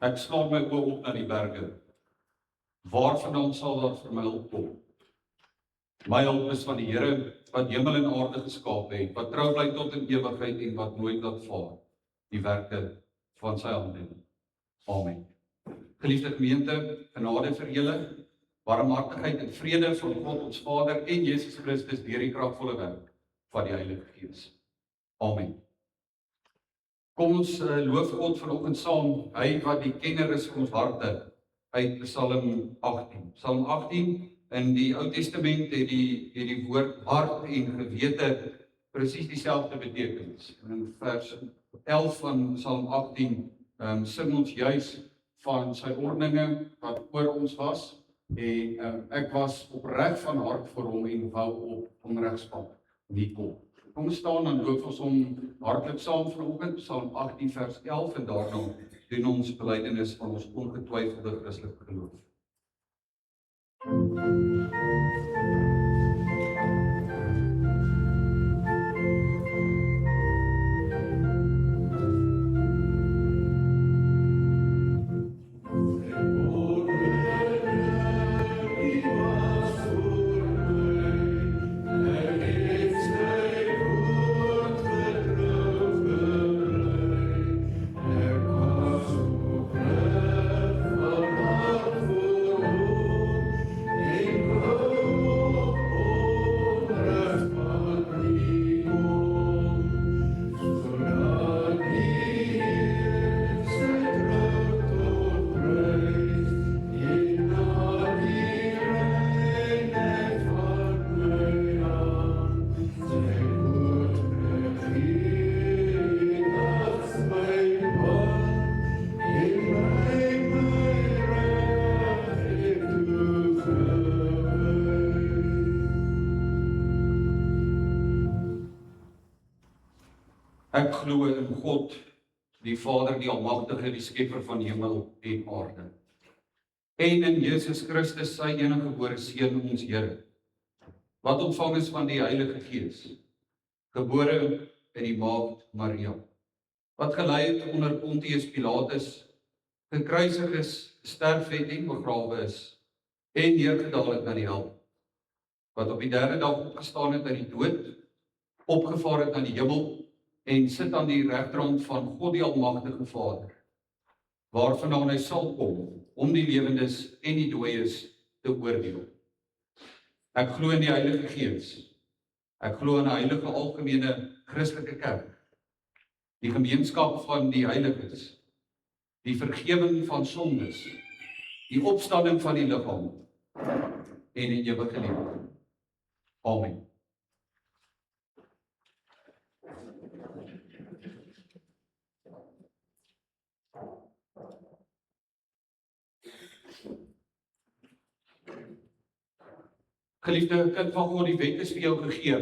Ek slaan my oë op na die berge. Waarvandaan sal daar vir my hulp kom? My hulp is van die Here wat hemel en aarde geskaap het, wat trou bly tot in ewigheid en wat nooit laat vaar die werke van sy hande. Amen. Geliefde gemeente, genade vir julle, barmhartigheid en vrede van God ons Vader en Jesus Christus deur die kragvolle werk van die Heilige Gees. Amen. Kom ons loof God vanoggend saam, hy wat die kenner is van ons harte, uit Psalm 18. Psalm 18 in die Ou Testament het die woord hart en gewete presies dieselfde betekenis. In vers 11 van Psalm 18 sing ons juis van sy ordeninge wat oor ons was, en ek was opreg van hart vir hom en wou op onregspad nie kom. Kom staan en loof ons hom hartlik saam vanoggend, Psalm 18 vers 11 en daarna doen ons belydenis van ons ongetwyfelde Christelike geloof. Ek glo in God, die Vader, die Almagtige, die Skepper van hemel en aarde. En in Jesus Christus, sy enige gebore Seun, ons Here, wat ontvang is van die Heilige Gees, gebore in die maagd Maria, wat gelei het onder Pontius Pilatus, gekruisig is, gesterf het en begrawe is, en neergedaal het na die hel, wat op die derde dag opgestaan het uit die dood, opgevaar het na die hemel, en sit aan die regterhand van God die Almagtige Vader, waarvandaan hy sal kom, om die lewendes en die dooies te oordeel. Ek glo in die Heilige Gees. Ek glo in 'n heilige algemene Christelike kerk, die gemeenskap van die heiliges, die vergifnis van sondes, die opstanding van die liggaam en die ewige lewe. Amen. Geliefde kind van God, die wet is vir jou gegee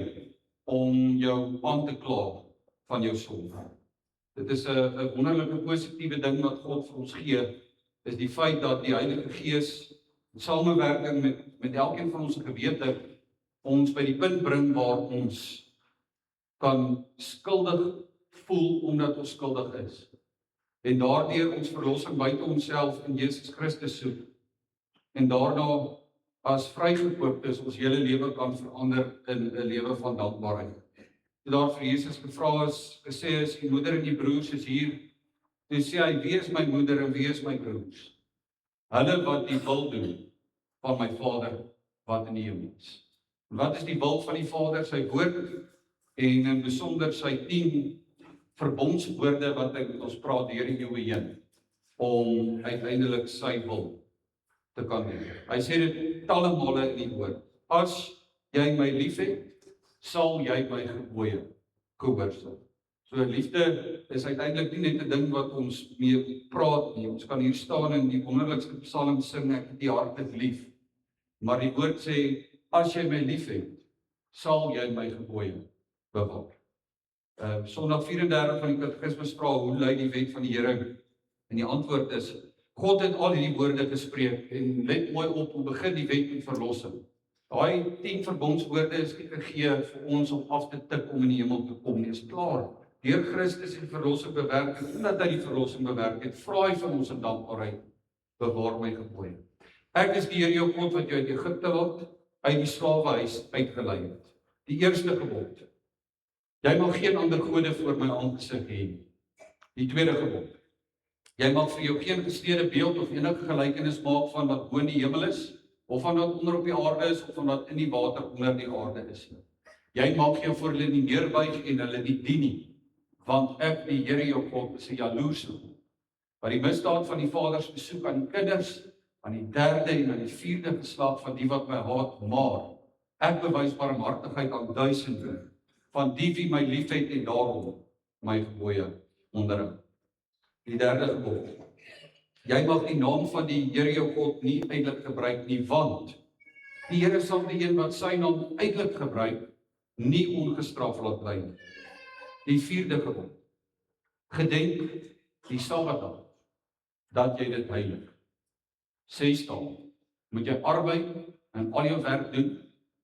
om jou aan te kla van jou sonde. Dit is 'n wonderlike positiewe ding wat God vir ons gee, is die feit dat die Heilige Gees in samewerking met elkeen van ons gewete ons by die punt bring waar ons kan skuldig voel omdat ons skuldig is. En daardeur ons verlossing buite onsself in Jesus Christus soek. En daarna as vrygekooptes ons hele lewe kan verander in 'n lewe van dankbaarheid. Toe daar vir Jesus gevra is, gesê is, die moeder en die broers is hier, toe sê hy, wie is my moeder en wie is my broers? Hulle wat die wil doen van my Vader wat in die hemel is. En wat is die wil van die Vader? Sy woord, en in besonder sy 10 verbondswoorde wat hy met ons praat deur die eeue heen, om uiteindelik sy wil te kan doen. Hy sê dit talle male in die woord. As jy my liefhet, sal jy my gebooie gehoorsaam. So liefde is uiteindelik nie net 'n ding wat ons mee praat nie. Ons kan hier staan en die wonderlikste psalm sing, ek het die hartlik lief. Maar die woord sê, as jy my liefhet, sal jy my gebooie bewaar. Sondag 34 van die Katekismes vra, hoe lui die wet van die Here? En die antwoord is, God het al hierdie woorde gespreek, en let mooi op, hoe begin die wet met verlossing. Daai 10 verbondswoorde is nie gegee vir ons om af te tik om in die hemel te kom nie, is klaar. deur Christus die verlossing bewerk het, omdat hy die verlossing bewerk het, vra hy van ons in dankbaarheid, bewaar my gebooie. Ek is die Here jou God wat jou uit Egipte land, uit die slawehuis uitgelei het. Die eerste gebod. Jy mag geen ander gode voor my aangesig hê nie. Die tweede gebod. Jy mag vir jou geen gesnede beeld of enige gelykenis maak van wat bo in die hemel is, of van wat onder op die aarde is, of van wat in die water onder die aarde is. Jy mag jou voor hulle nie neerbuig en hulle nie dien nie, want ek, die Here jou God, is 'n jaloerse God, wat die misdaad van die vaders besoek aan die kinders, aan die derde en aan die vierde geslag van die wat my haat, maar ek bewys barmhartigheid aan duisende van die wie my liefhet en daarom my gebooie onderhou. Die derde gebod. Jy mag die naam van die Here jou God nie uitelik gebruik nie, want die Here sal die een wat sy naam uitelik gebruik, nie ongestraf laat bly nie. Die vierde gebod. Gedenk die Sabbatdag, dat jy dit heilig. 6 dae moet jy arbeid en al jou werk doen,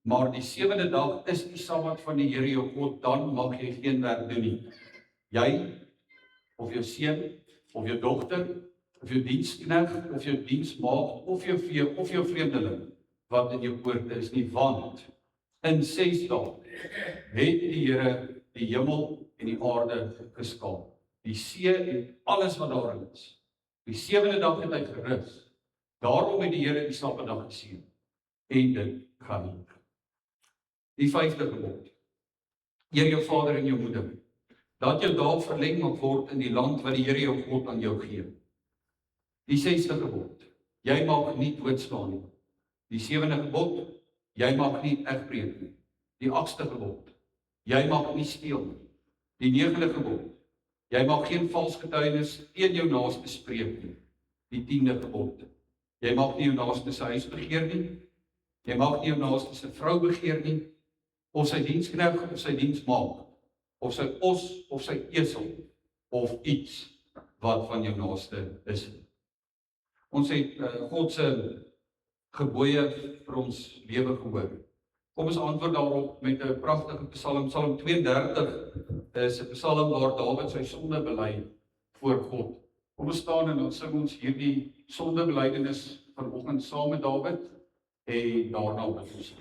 maar die 7de dag is die Sabbat van die Here jou God, dan mag jy geen werk doen nie. Jy, of jou seun, of jou dogter, of jou diensknegt, of jou diensmaagd, of jou vee, of jou vreemdeling, wat in jou poorte is nie, want in 6 dae het die Here die hemel en die aarde geskaap, die see en alles wat daarin is. Die 7de dag het hy gerus. Daarom het die Here die Sabbatdag geseën en dit geheilig. Die 5de gebod. Eer jou vader en jou moeder, dat jou dae verleng mag word in die land wat die Here jou God aan jou gee. Die 6de gebod. Jy mag nie doodslaan nie. Die 7de gebod. Jy mag nie egbreek nie. Die 8ste gebod. Jy mag nie steel nie. Die 9de gebod. Jy mag geen vals getuienis teen jou naaste spreek nie. Die 10de gebod. Jy mag nie jou naaste se huis begeer nie. Jy mag nie jou naaste se vrou begeer nie, of sy diensknegt of sy diensmaagd, of sy os of sy esel, of iets wat van jou naaste is. Ons het God se gebooie vir ons lewe gehoor. Kom ons antwoord daarop met 'n pragtige Psalm. Psalm 32 is 'n Psalm waar Dawid sy sonde bely voor God. Kom ons staan en dan sing ons hierdie sondebelydenis vanoggend saam met Dawid en daarna bid ons.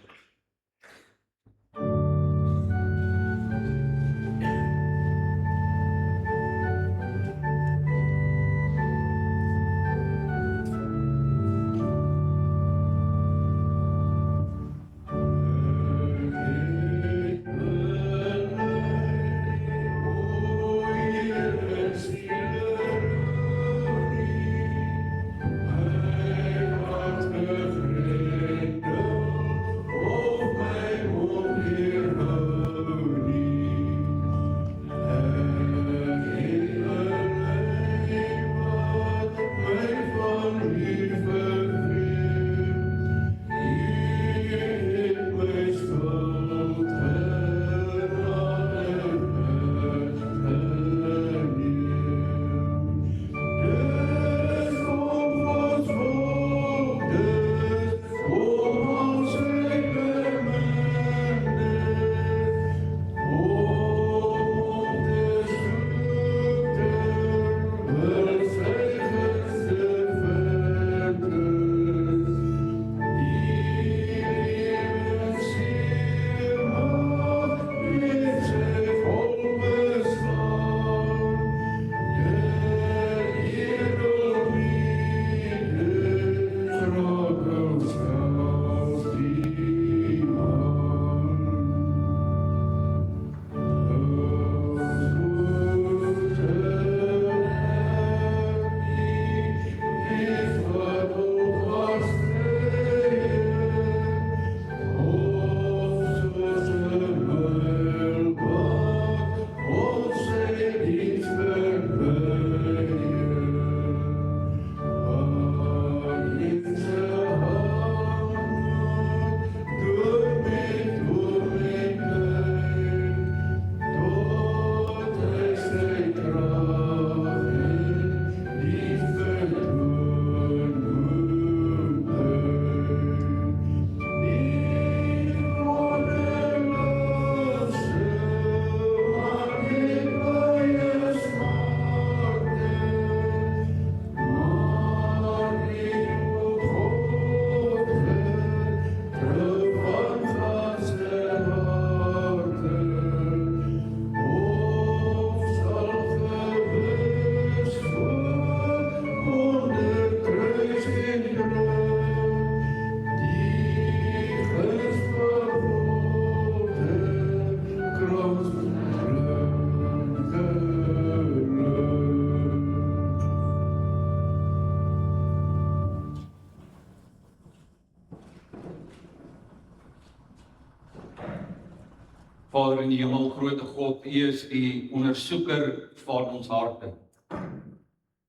Vader in die hemel, grote God, U is die ondersoeker van ons harte.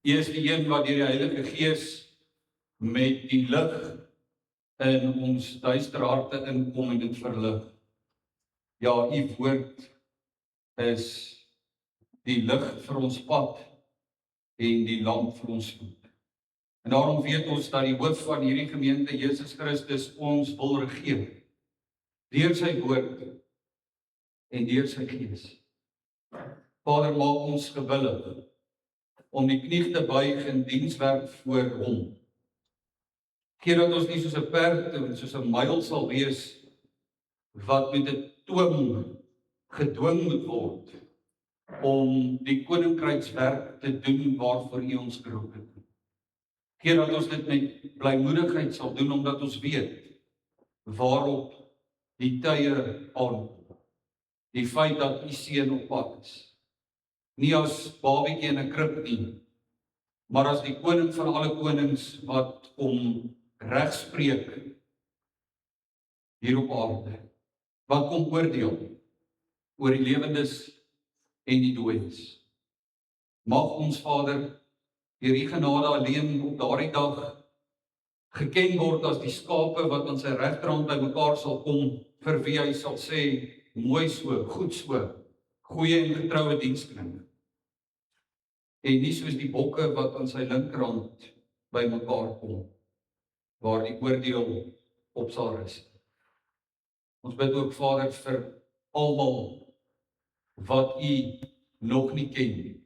U is die een wat deur die Heilige Gees met die lig in ons duister harte inkom en dit verlig. Ja, U woord is die lig vir ons pad en die lamp vir ons voet. En daarom weet ons dat die hoof van hierdie gemeente, Jesus Christus, ons wil regeer deur sy woord en deur sy Gees. Vader, maak ons gewillig om die knie te buig in dienswerk voor hom. Gee dat ons nie soos 'n perd en soos 'n muil sal wees wat met 'n toom gedwing moet word om die koninkrykswerk te doen waarvoor U ons geroep het. Gee dat ons dit met blymoedigheid sal doen, omdat ons weet waarop die tye aankom. Die feit dat U seun op pad is. Nie as babietjie in 'n krib nie, maar as die koning van alle konings wat kom regspreek hier op aarde. Wat kom oordeel oor die lewendes en die dooies. Mag ons Vader deur U genade alleen op daardie dag geken word as die skape wat aan sy regterhand bymekaar sal kom, vir wie hy sal sê, mooi so, goed so, goeie en getroue diensknegt. En nie soos die bokke wat aan sy linkerhand bymekaar kom, waar die oordeel op sal rus. Ons bid ook Vader vir almal wat U nog nie ken nie.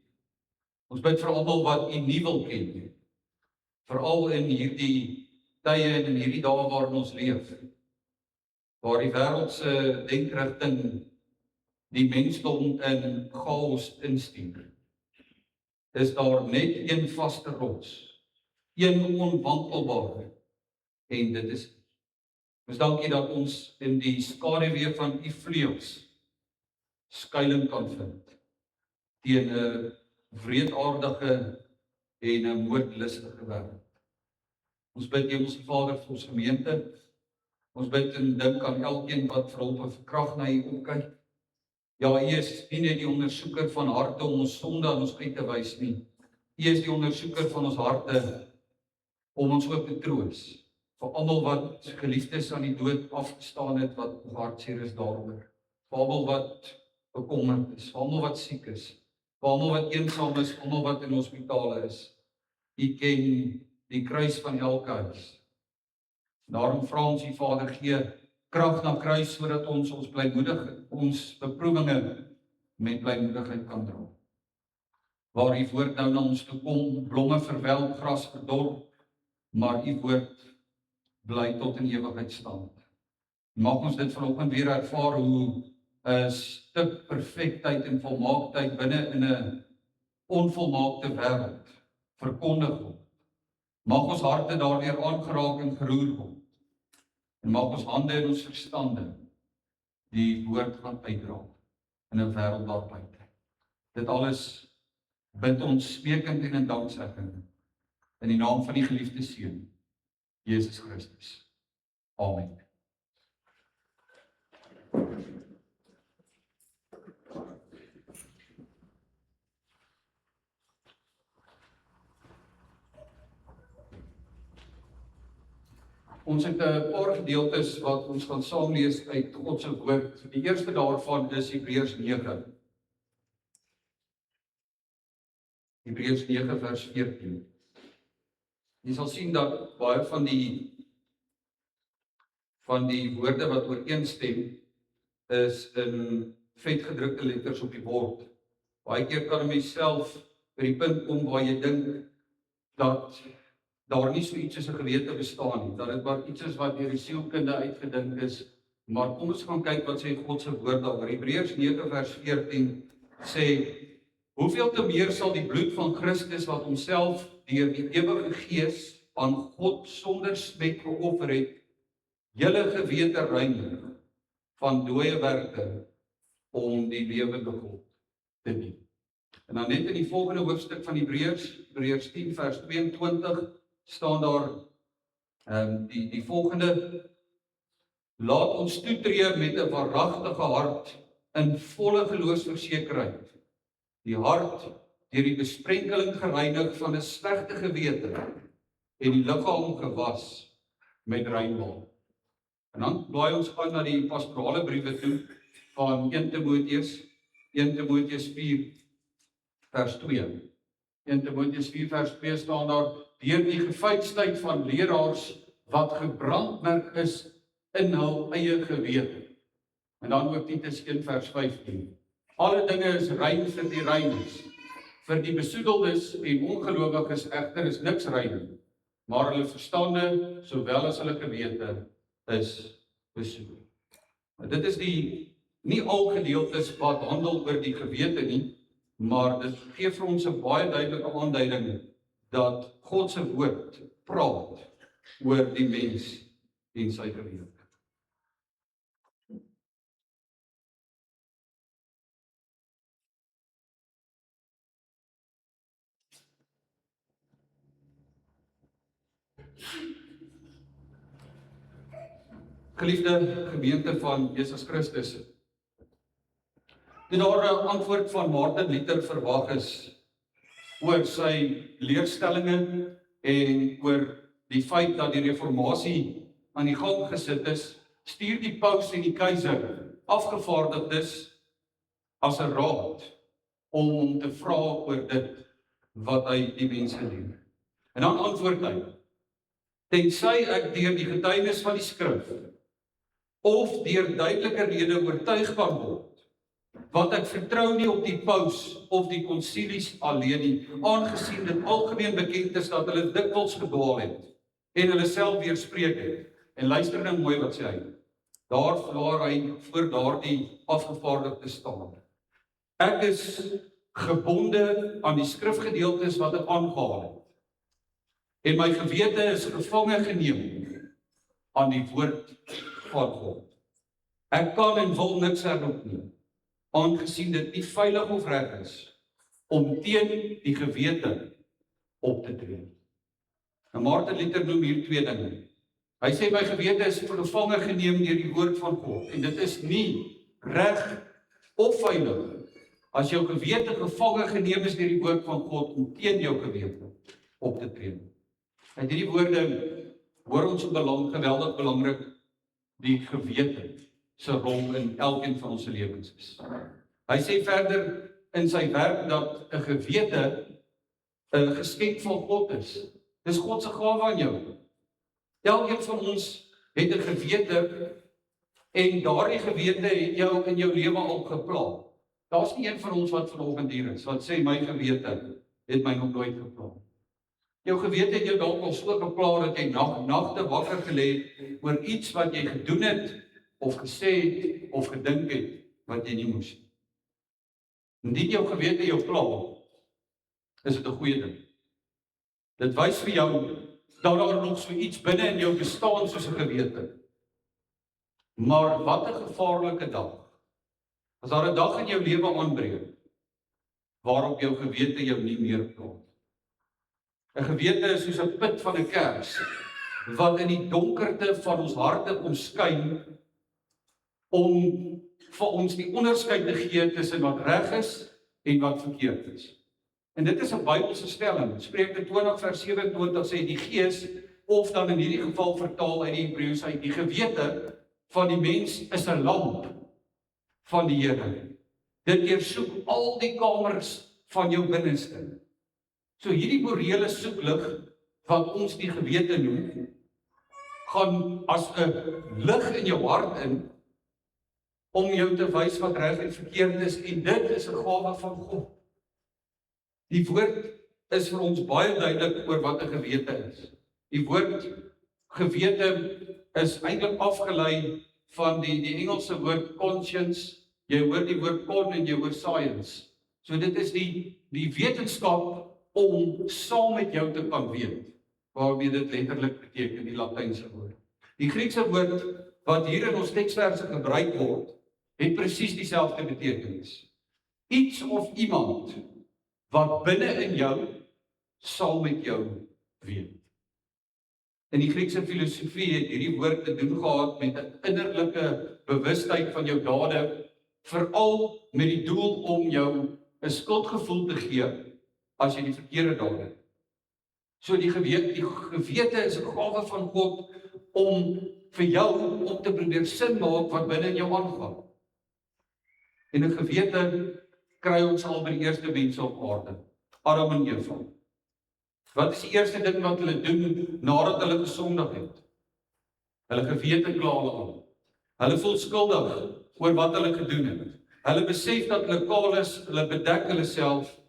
Ons bid vir almal wat U nie wil ken nie. Veral in hierdie tye en in hierdie dae waarin ons leef, waar die wêreld se denkrigting die mensdom in chaos instuur. Is daar net een vaste rots, een onwankelbare, en dit is ons dankie dat ons in die skaduwee van U vleuels skuiling kan vind teen 'n wreedaardige en 'n moordlustige wêreld. Ons bid Hemelse Vader vir ons gemeente. Ons bid en dink aan elkeen wat vir hulp en vir krag na U opkyk. Ja, U is nie net die ondersoeker van harte om ons sonde aan ons uit te wys nie. U is die ondersoeker van ons harte om ons ook te troos. Vir almal wat geliefdes aan die dood afgestaan het, wat hartseer is daaroor. Vir almal wat bekommerd is, vir almal wat siek is, vir almal wat eensaam is, vir almal wat in hospitale is. U ken die kruis van elke huis. Daarom vra ons U Vader, gee krag na kruis sodat ons blymoedig ons beproewinge met blymoedigheid kan dra. Waar U woord nou na ons toe kom, blomme verwelk, gras verdor, maar U woord bly tot in ewigheid staan. Mag ons dit vanoggend weer ervaar hoe 'n stuk perfektheid en volmaaktheid binne in 'n onvolmaakte wêreld verkondig word. Mag ons harte daardeur aangeraak en geroer word. En mag ons hande en ons verstande die woord gaan uitdra in 'n wêreld daar buite. Dit alles bid ons smeekend en in danksegging in die naam van die geliefde Seun, Jesus Christus. Amen. Ons het 'n paar gedeeltes wat ons gaan saam lees uit God se woord. Die eerste daarvan is Hebreërs 9. Hebreërs 9 vers 14. Jy sal sien dat baie van die woorde wat ooreenstem is in vetgedrukte letters op die bord. Baie keer kan 'n mens self by die punt kom waar jy dink dat daar nie so iets as 'n gewete bestaan nie, dat dit maar iets is wat deur die sielkunde uitgedink is, maar kom ons gaan kyk wat sê God se woord daaroor. Hebreërs 9 vers 14 sê, hoeveel te meer sal die bloed van Christus wat homself deur die ewige Gees aan God sonder smet geoffer het, julle gewete reinig van dooie werke om die lewende God te dien. En dan net in die volgende hoofstuk van Hebreërs 10 vers 22 staan daar die volgende: laat ons toetree met 'n waaragtige hart in volle geloofsversekerheid, die hart deur die besprenkeling gereinig van 'n slegte gewete en die liggaam gewas met rein water. En dan blaai ons aan na die pastorale briewe toe van 1 Timoteus 4 vers 2. 1 Timoteus 4 vers 2 staan daar: deur die gefeinsheid van leraars wat gebrandmerk is in hul eie gewete. En dan ook Titus 1 vers 15. Alle dinge is rein vir die reines. Vir die besoedeldes en ongelowiges egter is niks rein nie, maar hulle verstande sowel as hulle gewete is besoedel. Dit is nie al gedeeltes wat handel oor die gewete nie, maar dit gee vir ons 'n baie duidelike aanduiding dat God se woord praat oor die mens en sy gewete. Geliefde gemeente van Jesus Christus, toe daar 'n antwoord van Martin Luther verwag is oor sy leerstellinge en oor die feit dat die reformatie aan die gang gesit is, stuur die paus en die keiser afgevaardigdes as 'n raad om hom te vra oor dit wat hy die mense leer. En dan antwoord hy: tensy ek deur die getuienis van die skrif of deur duidelike rede oortuig kan word, want ek vertrou nie op die paus of die konsilies alleen nie, aangesien dit algemeen bekend is dat hulle dikwels gedwaal het en hulle self weerspreek het. En luister nou mooi wat sê hy. Daar waar hy voor daardie afgevaardigde staan: ek is gebonde aan die skrifgedeeltes wat ek aangehaal het, en my gewete is gevange geneem aan die woord van God. Ek kan en wil niks herroep nie, aangesien dit nie veilig of reg is om teen die gewete op te tree. En Martin Luther noem hier twee dinge. Hy sê my gewete is gevange geneem deur die woord van God, en dit is nie reg of veilig as jou gewete gevange geneem is deur die woord van God om teen jou gewete op te tree. En hierdie woorde hoor ons geweldig belangrik die gewete se rol in elkeen van ons lewens is. Hy sê verder in sy werk dat 'n gewete 'n geskenk van God is. Dis God se gawe aan jou. Elkeen van ons het 'n gewete en daardie gewete het jou in jou lewe al gepla. Daar's nie een van ons wat vanoggend hier is wat sê my gewete het my nog nooit gepla. Jou gewete het jou dalk al so gepla dat jy nagte wakker gelê het oor iets wat jy gedoen het of gesê het of gedink het wat jy nie moes nie. Indien jou gewete jou pla, is dit 'n goeie ding. Dit wys vir jou dat daar nog so iets binne in jou bestaan soos 'n gewete. Maar wat 'n gevaarlike dag. As daar 'n dag in jou lewe aanbreek waarop jou gewete jou nie meer pla. 'n Gewete is soos 'n put van 'n kers wat in die donkerte van ons harte kom skyn om vir ons die onderskeid te gee tussen wat reg is en wat verkeerd is. En dit is 'n Bybelse stelling. Spreuke 20 vers 27 sê die gees, of dan in hierdie geval vertaal uit die Hebreëus uit, die gewete van die mens is 'n lamp van die Here. Dit deursoek al die kamers van jou binneste. So hierdie morele soeklig wat ons die gewete noem, gaan as 'n lig in jou hart in om jou te wys wat reg en verkeerd is, en dit is 'n gawe van God. Die woord is vir ons baie duidelik oor wat 'n gewete is. Die woord gewete is eintlik afgelei van die Engelse woord conscience. Jy hoor die woord con en jy hoor science. So dit is die wetenskap om saam met jou te kan weet, waarmee dit letterlik beteken, die Latynse woord. Die Griekse woord wat hier in ons teksverse gebruik word, het presies dieselfde betekenis. Iets of iemand wat binne in jou saam met jou weet. In die Griekse filosofie het hierdie woord te doen gehad met 'n innerlike bewustheid van jou dade veral met die doel om jou 'n skuldgevoel te gee as jy die verkeerde daad doen. So die gewete is 'n gawe van God om vir jou om te probeer sin maak wat binne in jou aangaan. En 'n gewete kry ons al by die eerste mense op aarde, Adam en Eva. Wat is die eerste ding wat hulle doen nadat hulle gesondig het? Hulle gewete kla hulle aan. Hulle voel skuldig oor wat hulle gedoen het. Hulle besef dat hulle kaal is, hulle bedek hulle self.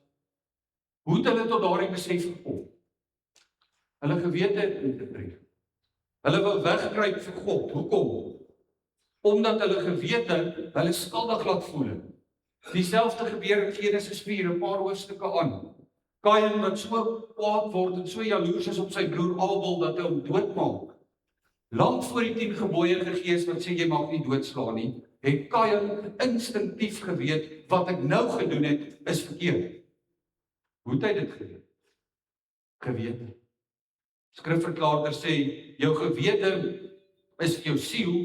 Hoe het hulle tot daardie besef gekom? Hulle gewete het ingetree. Hulle wou wegkruip vir God. Hoekom? Omdat hulle gewete hulle skuldig laat voel. Dieselfde gebeur in Genesis 4, 'n paar hoofstukke aan. Kain wat so kwaad word en so jaloers is op sy broer Abel dat hy hom doodmaak. Lank voor die 10 gebooie gegee is wat sê jy mag nie doodslaan nie, het Kain instinktief geweet wat ek nou gedoen het is verkeerd. Hoe het hy dit geweet? Gewete. Skrifverklaarder sê jou gewete is vir jou siel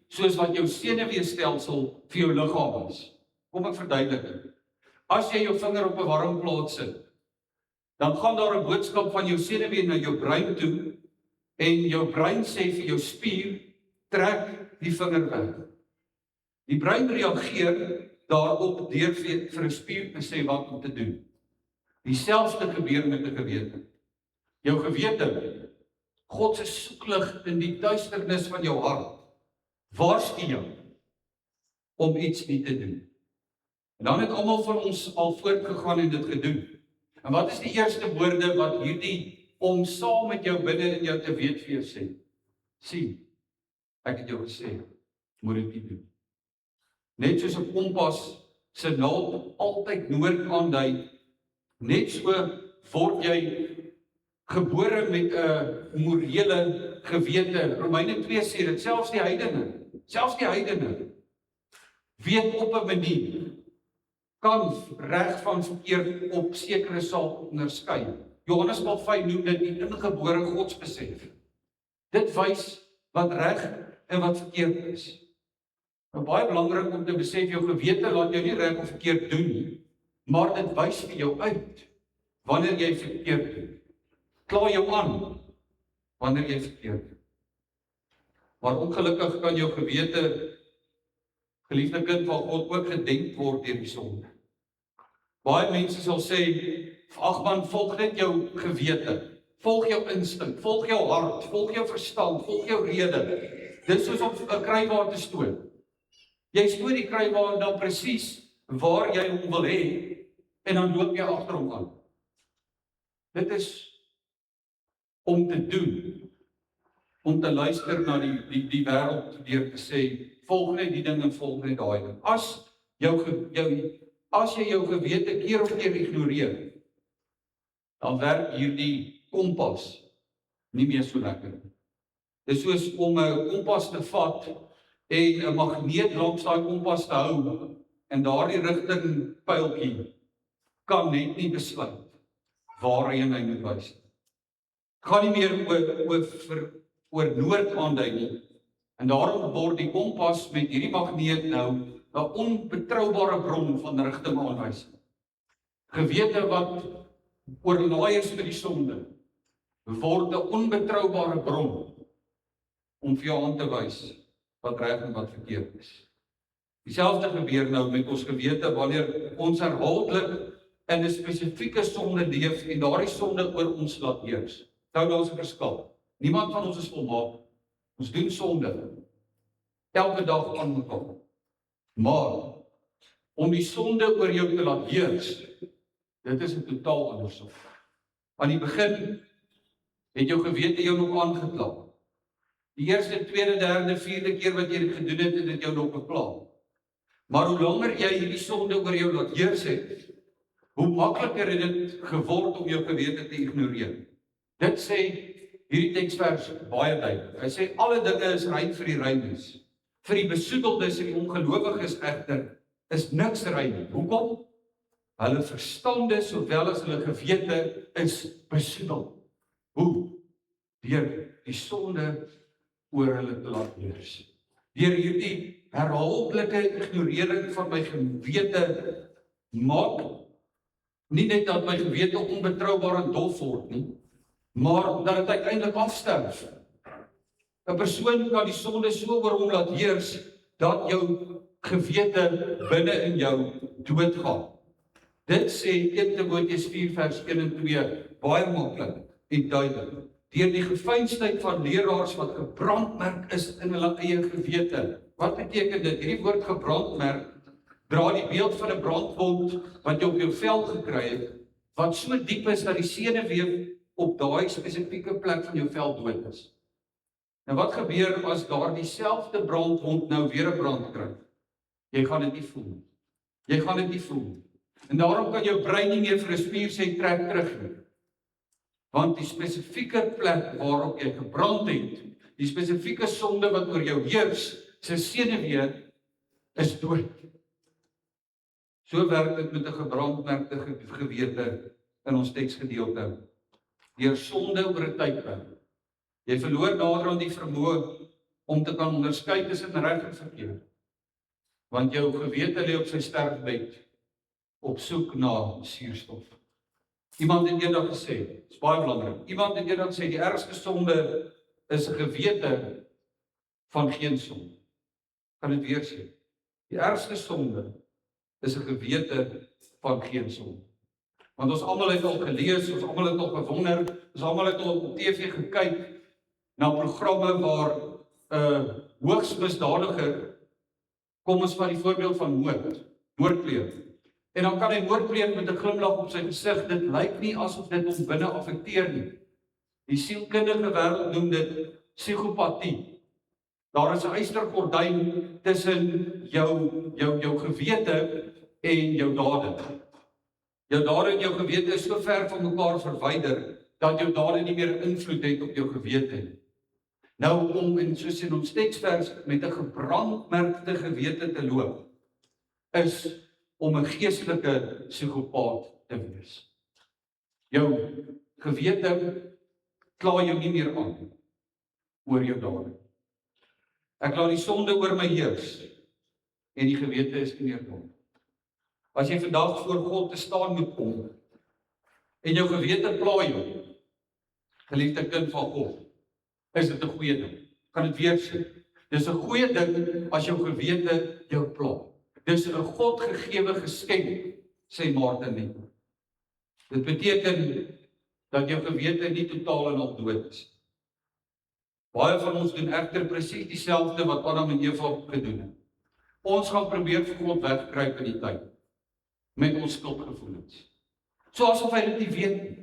soos wat jou senuweestelsel vir jou liggaam is. Kom ek verduidelik. As jy jou vinger op 'n warm plaas sit, dan gaan daar 'n boodskap van jou senuwee na jou brein toe en jou brein sê vir jou spier, trek die vinger weg. Die brein reageer daarop deur vir 'n spier te sê wat om te doen. Dieselfde gebeur met 'n gewete. Jou gewete, God se soeklig in die duisternis van jou hart, waarsku jou om iets nie te doen. En dan het almal van ons al voortgegaan en dit gedoen. En wat is die eerste woorde wat hierdie om saam met jou binne in jou te weet vir jou sê? Sien, ek het jou gesê, moet dit nie doen. Net soos 'n kompas se naald altyd noord aandui, net so word jy gebore met 'n morele gewete. Romeine 2 sê dit, selfs die heidene weet op 'n manier kan reg van verkeerd op sekere sake onderskei. Johannes 5 noem dit die ingebore godsbesef. Dit wys wat reg en wat verkeerd is. Nou baie belangrik om te besef, jou gewete laat jou nie reg of verkeerd doen nie, maar dit wys vir jou uit wanneer jy verkeerd doen. Kla jou aan wanneer jy verkeerd doen. Maar ongelukkig kan jou gewete, geliefde kind van God, ook gedenk word deur die sonde. Baie mense sal sê, ag man, volg net jou gewete, volg jou instink, volg jou hart, volg jou verstand, volg jou rede. Dit is soos om 'n kruiwagen te stoot. Jy stoot die kruiwagen dan presies waar jy hom wil hê en dan loop jy agter hom aan. Dit is om te doen, om te luister na die wêreld deur te sê, volg net die ding en volg net daai ding. As jy jou gewete keer op keer ignoreer, dan werk hierdie kompas nie meer so lekker nie. Dit is soos om 'n kompas te vat en 'n magneet langs daai kompas te hou en daardie rigting pyltjie kan net nie besluit waarheen hy moet wys. Gaan nie meer oor noord aandui nie. En daarom word die kompas met hierdie magneet nou 'n onbetroubare bron van rigtingaanwysing. Gewete wat oorlaai is met die sonde, word 'n onbetroubare bron om vir jou aan te wys wat reg en wat verkeerd is. Dieselfde gebeur nou met ons gewete wanneer ons herhaaldelik in 'n spesifieke sonde leef en daardie sonde oor ons laat heers. Nou daar is 'n verskil. Niemand van ons is volmaak. Ons doen sonde elke dag aan mekaar. Maar om die sonde oor jou te laat heers, dit is 'n totaal ander saak. Aan die begin het jou gewete jou nog aangekla. Die eerste, tweede, derde, vierde keer wat jy dit gedoen het dit jou nog bepla. Maar hoe langer jy hierdie sonde oor jou laat heers het, hoe makliker het dit geword om jou gewete te ignoreer. Dit sê hierdie teksvers baie duidelik. Hy sê alle dinge is rein vir die reines. Vir die besoedeldes en die ongelowiges egter is niks rein nie. Hoekom? Hulle verstande sowel as hulle gewete is besoedel. Hoe? Deur die sonde oor hulle te laat heers. Deur hierdie herhaaldelike ignorering van my gewete maak nie net dat my gewete onbetroubaar en dof word nie, maar dat dit uiteindelik afsterf. 'n Persoon kan die sonde so oor hom laat heers, dat jou gewete binne in jou doodgaan. Dit sê 1 Timoteus 4 vers 1 en 2 baie maklik en duidelik. Deur die gefeinsheid van leraars wat gebrandmerk is in hulle eie gewete. Wat beteken dit? Hierdie woord gebrandmerk dra die beeld van 'n brandwond wat jy op jou vel gekry het, wat so diep is dat die senuweef op daai spesifieke plek van jou vel dood is. En wat gebeur as daardie selfde brandwond nou weer 'n brand kry? Jy gaan dit nie voel nie. Jy gaan dit nie voel nie. En daarom kan jou brein nie meer vir 'n spier sê trek terug nie. Want die spesifieke plek waarop jy gebrand het, die spesifieke sonde wat oor jou heers, se senuwee is dood. So werk dit met 'n gebrandmerkte gewete in ons teksgedeelte. Deur sonde oor 'n tydperk. Jy verloor naderhand die vermoë om te kan onderskei tussen reg en verkeerd. Want jou gewete lê op sy sterfbed op soek na suurstof. Iemand het eendag gesê, dit is baie belangrik. Iemand het eendag gesê die ergste sonde is 'n gewete van geen sonde. Kan dit weer sê? Die ergste sonde is 'n gewete van geen sonde. Want ons almal het al gelees, ons almal het al gewonder, ons almal het al op TV gekyk na programme waar 'n hoogs misdadiger, kom ons vat die voorbeeld van moordpleeg. En dan kan hy moordpleeg met 'n glimlag op sy gesig. Dit lyk nie asof dit hom binne affekteer nie. Die sielkundige wêreld noem dit psigopatie. Daar is 'n ystergordyn tussen jou gewete en jou dade. Jou dade en jou gewete is so ver van mekaar verwyder dat jou dade nie meer invloed het op jou gewete nie. Nou om in soos in ons teksvers met 'n gebrandmerkte gewete te loop, is om 'n geestelike psigopaat te wees. Jou gewete kla jou nie meer aan oor jou dade. Ek laat die sonde oor my heers en die gewete is nie meer dom. As jy vandag voor God te staan moet kom en jou gewete pla jou, geliefde kind van God, is dit 'n goeie ding. Kan dit weer sê? Dis 'n goeie ding as jou gewete jou pla. Dis 'n God-gegewe geskenk, sê Martin net. Dit beteken dat jou gewete nie totaal en al dood is. Baie van ons doen egter presies dieselfde wat Adam en Eva gedoen het. Ons gaan probeer vir God wegkruip in die tyd met ons skuldgevoelens. So asof hy dit nie weet nie.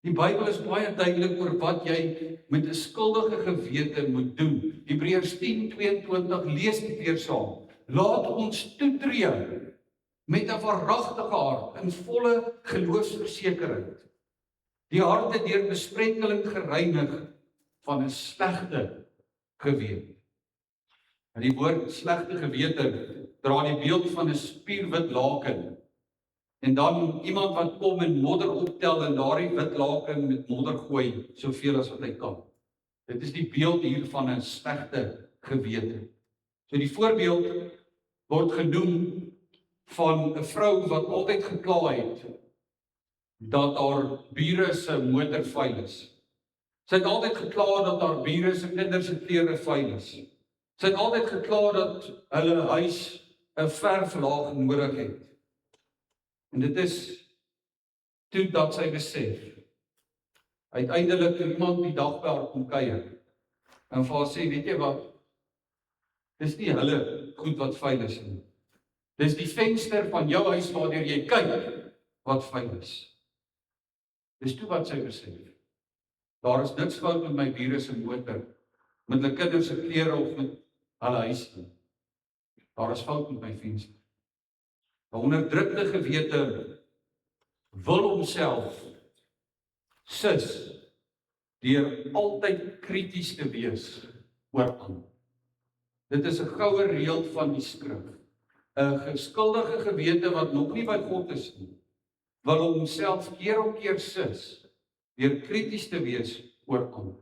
Die Bybel is baie duidelik oor wat jy met 'n skuldige gewete moet doen. Hebreërs 10:22 lees dit weer saam. Laat ons toetree met 'n waaragtige hart in volle geloofsversekering. Die harte deur besprenkeling gereinig van 'n slegte gewete. En die woord slegte gewete dra die beeld van 'n spierwit laken. En dan iemand wat kom en modder optel en daardie wit laken met modder gooi, soveel as wat hy kan. Dit is die beeld hier van 'n slegte gewete. So die voorbeeld word genoem van 'n vrou wat altyd gekla het dat haar bure se motor vuil is. Sy het altyd gekla dat haar bure se kinders se klere vuil is. Sy het altyd gekla dat hulle huis 'n verflaag nodig het. En dit is toe dat sy besef, uiteindelik iemand die dag by haar kom kuier en vir haar sê, weet jy wat, dis nie hulle goed wat vuil is nie. Dis die venster van jou huis waardeur jy kyk wat vuil is. Dis toe wat sy besef. Daar is niks fout met my bure se motor, met hulle kinders se klere of met hulle huis nie. Daar is fout met my venster. 'n onderdrukte gewete wil homself sis deur altyd krities te wees oor ander. Dit is 'n goue reël van die skrif. 'n geskuldige gewete wat nog nie by God is nie, wil homself keer op keer sis deur krities te wees oor ander.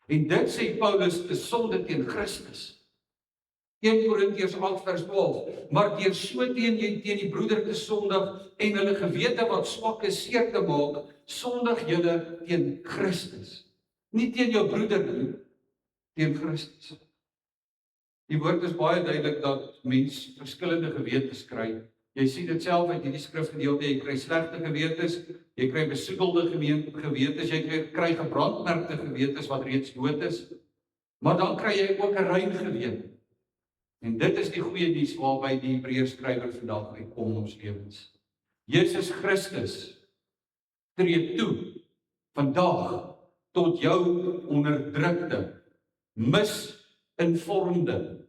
En dit sê Paulus is sonde teen Christus. 1 Korintiërs 8 vers 12, maar deur so teen die broeder te sondig en hulle gewete wat swak is seer te maak, sondig julle teen Christus. Nie teen jou broeder nie, teen Christus. Die woord is baie duidelik dat mens verskillende gewetes kry. Jy sien dit self uit hierdie skrifgedeelte, jy kry slegte gewetes, jy kry besoedelde gewetes, jy kry gebrandmerkte gewetes wat reeds dood is, maar dan kry jy ook 'n rein gewete. En dit is die goeie nuus waarby die Hebreërskrywer vandag uitkom in ons lewens. Jesus Christus tree toe vandag tot jou onderdrukte, misinvormde,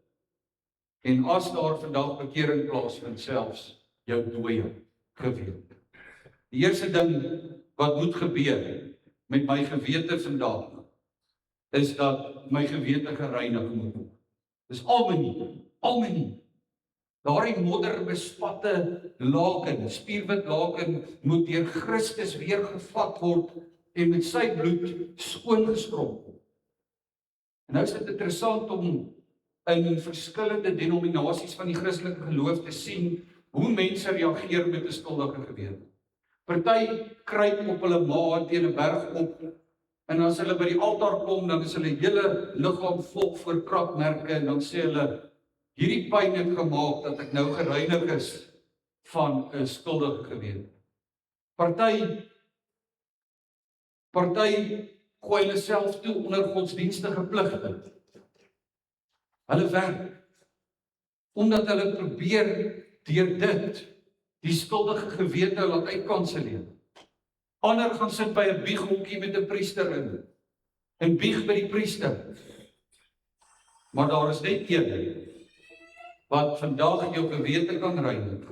en as daar vandag bekering plaasvind, selfs jou dooie gewete. Die eerste ding wat moet gebeur met my gewete vandag, is dat my gewete gereinig moet word. Dis al my. Daardie modderbespatte laken, spierwit laken, moet deur Christus weer gevat word en met sy bloed skoongeskrob word. En nou is dit interessant om in verskillende denominasies van die Christelike geloof te sien hoe mense reageer met 'n skuldige gewete. Party kruip op hulle maag teen 'n berg op, en as hulle by die altaar kom, dan is hulle hele liggaam vol verkrapmerke, en dan sê hulle, hierdie pyn het gemaak dat ek nou gereinig is van 'n skuldige gewete. Party gooi hulle self toe onder godsdienstige pligte. Hulle werk, omdat hulle probeer deur dit die skuldige gewete laat uitkanselleer. Ander gaan sit by 'n bieghokkie met 'n priester en bieg by die priester. Maar daar is net een wat vandag jou gewete kan reinig.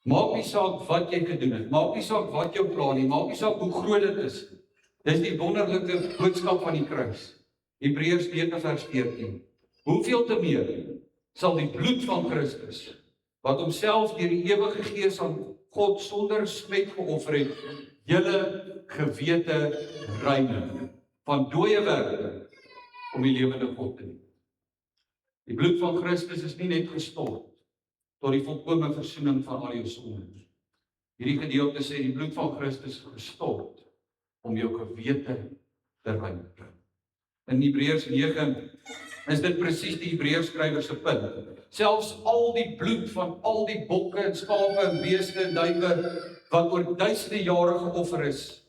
Maak nie saak wat jy gedoen het, maak nie saak wat jou plan nie, maak nie saak hoe groot dit is. Dis die wonderlike boodskap van die kruis. Hebreërs 9 vers 14. Hoeveel te meer sal die bloed van Christus, wat homself deur die ewige Gees aan God sonder smet geoffer het, julle gewete reinig van dooie werke om die lewende God te dien. Die bloed van Christus is nie net gestort tot die volkome versoening van al jou sonde. Hierdie gedeelte sê die bloed van Christus is gestort om jou gewete te reinig. In Hebreërs 9 is dit presies die Hebreërskrywer se punt. Selfs al die bloed van al die bokke en skape en beeste en duwe wat oor duisende jare geoffer is,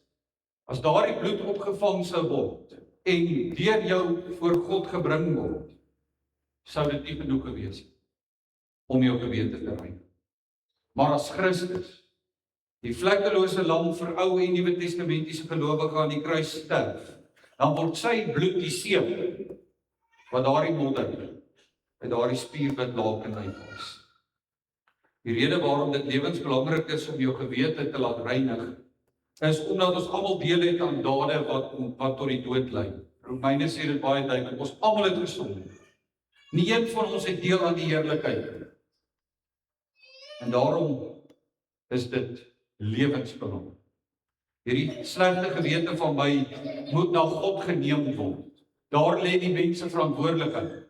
as daardie bloed opgevang sou word en deur jou voor God gebring word, sou dit nie genoeg gewees het om jou gewete te reinig. Maar as Christus, die vlekkelose lam vir Ou en Nuwe Testamentiese gelowige aan die kruis sterf, dan word sy bloed die seep wat daardie modder uit daardie spierwit laken uitwas. Die rede waarom dit lewensbelangrik is om jou gewete te laat reinig, is omdat ons almal deel het aan dade wat tot die dood lei. Romeine sê dit baie duidelik, ons almal het gesonde. Nie een van ons het deel aan die heerlikheid. En daarom is dit lewensbelangrik. Hierdie slegte gewete van my moet na God geneem word. Daar lê die mense verantwoordelikheid.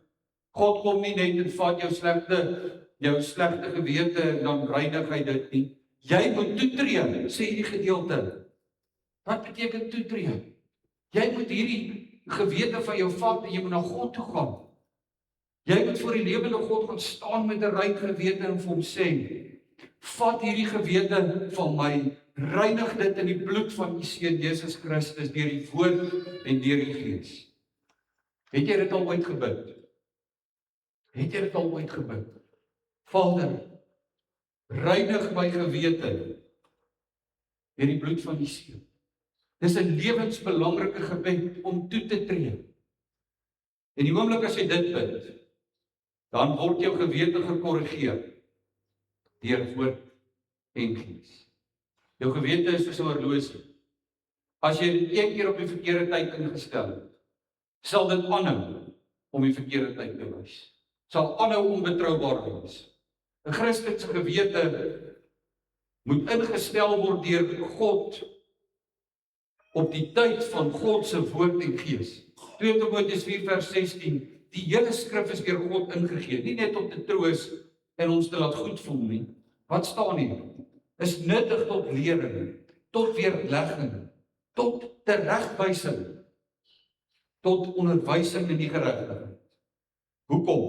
God kom nie net en vat jou slegte gewete en dan reinig hy dit nie. Jy moet toetree, sê hierdie gedeelte. Wat beteken toetree? Jy moet hierdie gewete van jou vat en jy moet na God toe gaan. Jy moet voor die lewende God gaan staan met 'n rein gewete en vir hom sê, vat hierdie gewete van my, reinig dit in die bloed van u seun Jesus Christus deur die woord en deur die Gees. Het jy dit al ooit gebid? Vader, reinig my gewete deur die bloed van u seun. Dis 'n lewensbelangrike gebed om toe te tree. En die oomblik as jy dit bid, dan word jou gewete gekorrigeer deur woord en Gees. Jou gewete is soos 'n horlosie. As jy dit een keer op die verkeerde tyd ingestel het, sal dit aanhou om die verkeerde tyd te wys. Sal aanhou onbetroubaar wees. 'n Christelike gewete moet ingestel word deur God op die tyd van God se woord en Gees. 2 Timoteus 4 vers 16, Die hele skrif is deur God ingegee, nie net om te troos en ons te laat goed voel nie. Wat staan hier? Is nuttig tot lering, tot weerlegging, tot teregwysing, tot onderwysing in die geregtigheid. Hoekom?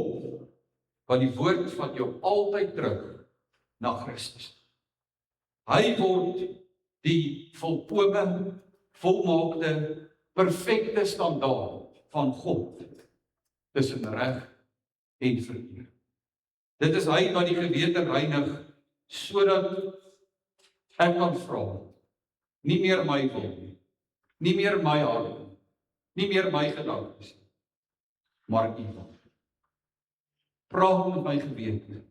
Want die woord vat jou altyd terug na Christus. Hy word die volkome, volmaakte, perfekte standaard van God tussen reg en verkeerd. Dit is hy wat die gewete reinig, sodat ek kan vra, nie meer my wil nie, nie meer my hart nie, nie meer my gedagtes nie, maar U wil. Praat met my gewete,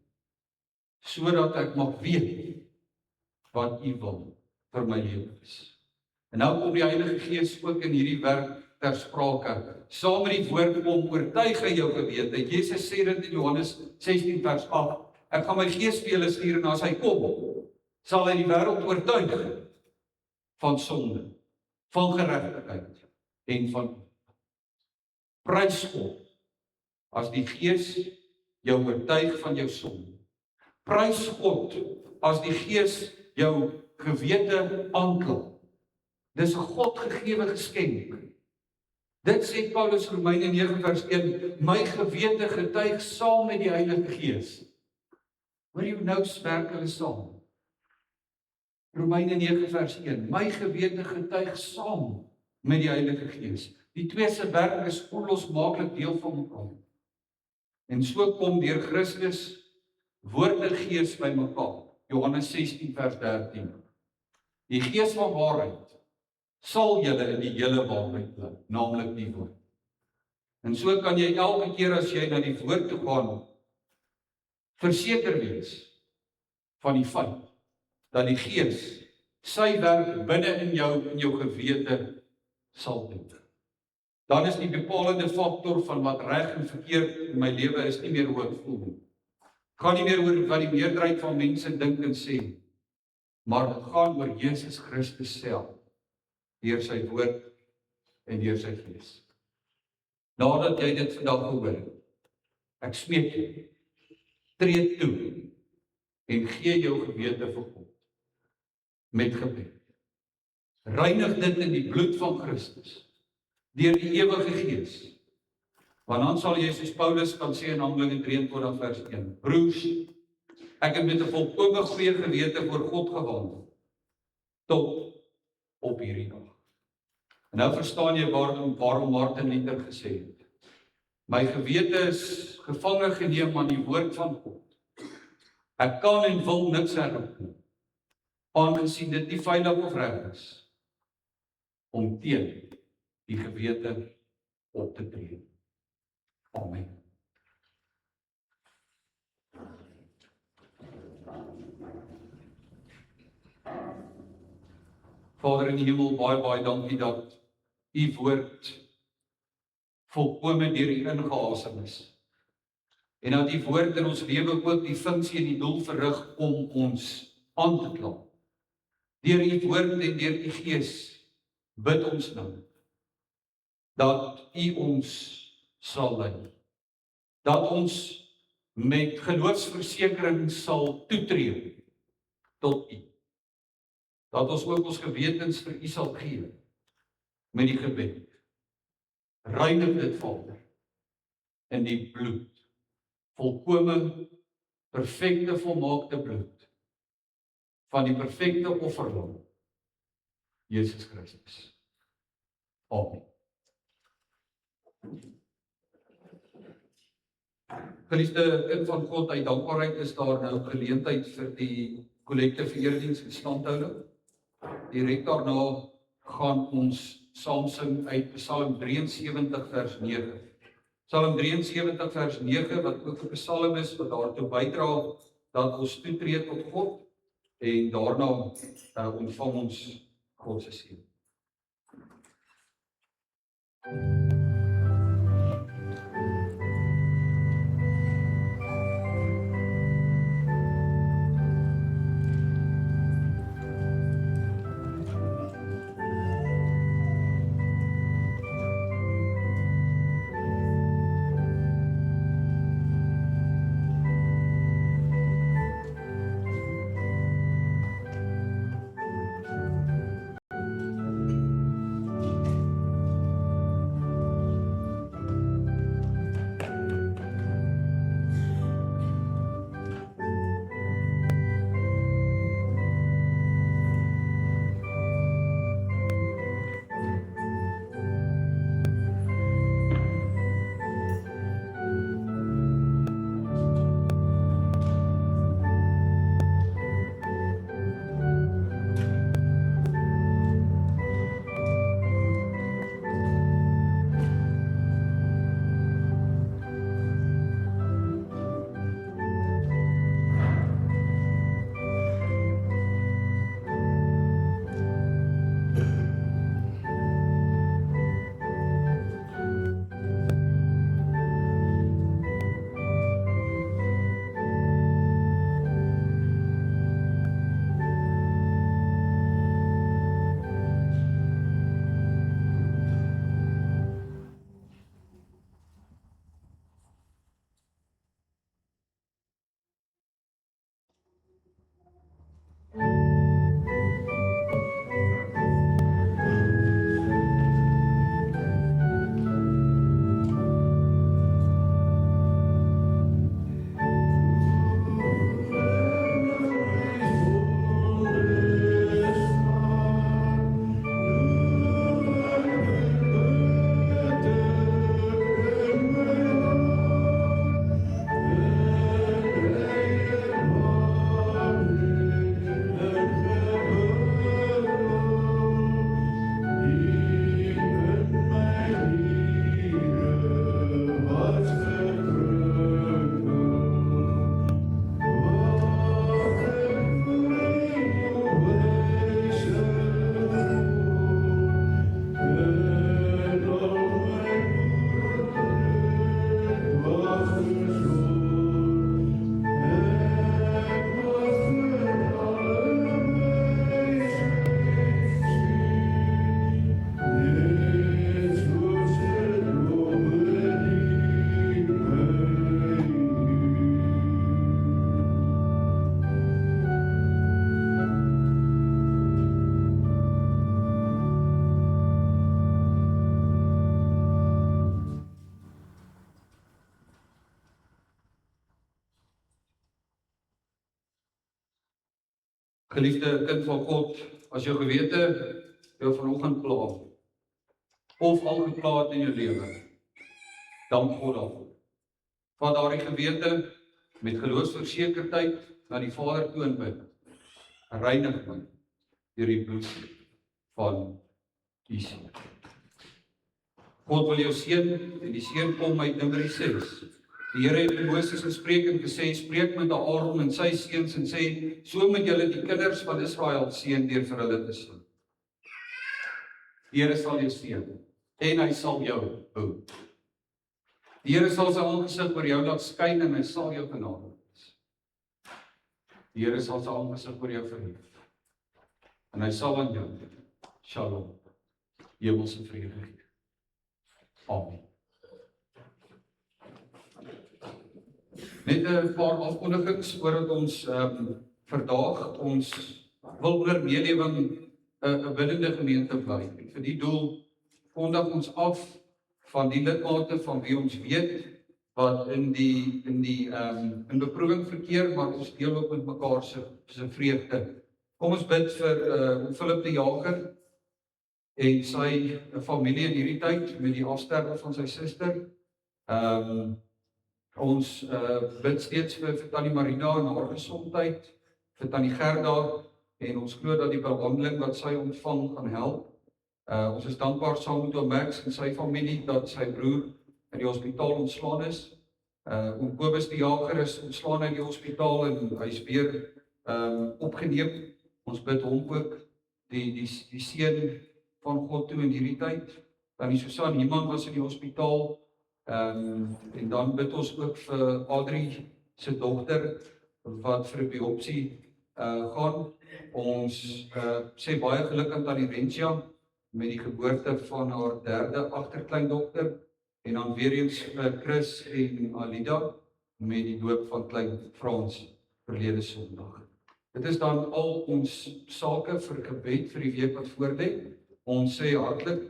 sodat ek mag weet wat U wil vir my lewe is. En nou kom die Heilige Gees ook in hierdie werk ter sprake, saam met die woord om oortuig hy jou gewete. Jesus sê dit in Johannes 16 vers 8, ek gaan my Gees vir julle stuur en as hy kom, sal hy die wêreld oortuig van sonde, van geregtigheid en van prys God, as die Gees jou oortuig van jou sonde. Prys God, as die Gees jou gewete aankla. Dis 'n God gegewe geskenk. Dit sê Paulus Romeine 9 vers 1, my gewete getuig saam met die Heilige Gees. Hoor jy nou werk hulle saam? Romeine 9 vers 1, my gewete getuig saam met die Heilige Gees. Die twee se werk is onlosmaaklik deel van mekaar. En so kom deur Christus woord en gees by mekaar. Johannes 16 vers 13. Die Gees van waarheid sal julle in die hele waarheid lei, naamlik die woord. En so kan jy elke keer as jy na die woord toe gaan, verseker wees van die feit dat die Gees sy werk binne in jou gewete sal doen. Dan is die bepalende faktor van wat reg en verkeerd in my lewe is nie meer hoe ek voel nie. Gaan nie meer oor wat die meerderheid van mense dink en sê, maar dit gaan oor Jesus Christus self, deur sy woord en deur sy Gees. Nadat jy dit vandag gehoor het, ek smeek jou, tree toe en gee jou gewete vir God met gebed. Reinig dit in die bloed van Christus deur die ewige Gees. Want dan sal jy soos Paulus kan sê in Handelinge 23 vers 1, broers, ek het met 'n volkome goeie gewete voor God gewandel tot op hierdie dag. En nou verstaan jy waarom Martin Luther gesê het, my gewete is gevange geneem aan die woord van God. Ek kan en wil niks herroep nie, aangesien dit nie veilig of reg is om teen die gewete op te tree. Amen. Vader in die hemel, baie dankie dat U woord volkome deur U ingeasem is. En dat U woord in ons lewe ook die funksie en die doel verrig om ons aan te kla. Deur U woord en deur U Gees bid ons nou dat U ons sal lei. Dat ons met geloofsversekering sal toetree tot U. Dat ons ook ons gewetens vir U sal gee met die gebed. Reinig dit, Vader, in die bloed, volkome, perfekte, volmaakte bloed van die perfekte offerlam, Jesus Christus. Amen. Geliefde kind van God, uit dankbaarheid is daar nou geleentheid vir die kollekte vir erediens en standhouding. Direk daarna gaan ons saam sing uit Psalm 73 vers 9. Psalm 73 vers 9 wat ook 'n psalm is wat daartoe bydra dat ons toetree tot God en daarna ontvang ons God se seën. Geliefde kind van God, as jou gewete jou vanoggend pla, of al gepla het in jou lewe, dank God daarvoor. Vat daardie gewete met geloofsversekerdheid na die Vader toe en bid. Reinig my deur die bloed van Jesus. God wil jou seën en die seën kom uit Numeri 6. Die Here het met Moses gespreek en gesê, spreek met Aaron en sy seuns en sê, so moet julle die kinders van Israel seën deur vir hulle te sê. Die Here sal jou seën en hy sal jou hou. Die Here sal sy aangesig oor jou laat skyn en hy sal jou genade wees. Die Here sal sy aangesig oor jou verhef en hy sal aan jou shalom, hemelse vrede gee. Amen. Net 'n paar afkondigings voordat ons vandag ons wil oor meelewing 'n biddende gemeente bly. Vir die doel kondig ons af van die lidmate van wie ons weet wat in beproewing verkeer, maar ons deel ook met mekaar se vreugde. Kom ons bid vir Philip die Jager en sy familie in hierdie tyd met die afsterwe van sy suster. Ons bid steeds vir Tannie Marina en haar gesondheid, vir Tannie Gerda, en ons glo dat die behandeling wat sy ontvang gaan help. Ons is dankbaar saam met oom Max en sy familie dat sy broer in die hospitaal ontslaan is. Oom Kobus die Jager is ontslaan in die hospitaal en hy is weer opgeneem. Ons bid hom ook die seën van God toe in hierdie tyd. Tannie Susan Iman was in die hospitaal. En dan bid ons ook vir Adrie se dogter wat vir 'n biopsie gaan. Ons sê baie geluk aan Tannie Rensia met die geboorte van haar derde agterkleindogter en dan weer eens Chris en Alida met die doop van klein Frans verlede Sondag. Dit is dan al ons sake vir gebed vir die week wat voorlê. Ons sê hartlik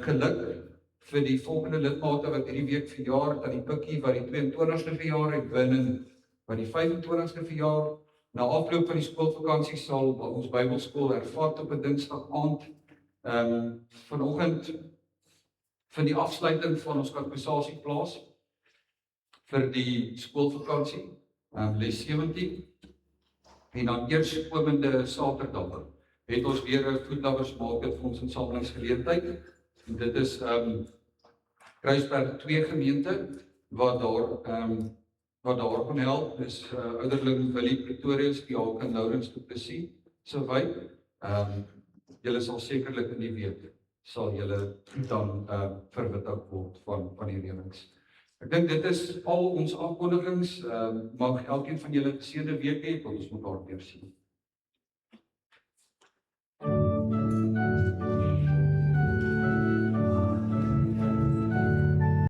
geluk vir die volgende lidmate wat hierdie week verjaar, Tannie Pikkie wat die 22ste verjaar het, Winnen wat die 25ste verjaar. Na afloop van die skoolvakansie sal ons Bybelskool hervat op 'n Dinsdag aand. Vanoggend vir die afsluiting van ons katekorisasie plaas vir die skoolvakansie, les 17. En dan eers komende Saterdag het ons weer 'n voetlabbers maak dit vir ons insamelingsgeleentheid. En dit is Kruisberg 2 gemeente wat daar gaan help. Dis ouderling Willie Pretorius, die Haak en Lourens du Plessis se wijk. Julle sal sekerlik in die week sal julle dan verwittig word van die reëlings. Ek dink dit is al ons aankondigings. Mag elkeen van julle 'n geseënde week hê, tot ons mekaar weer sien.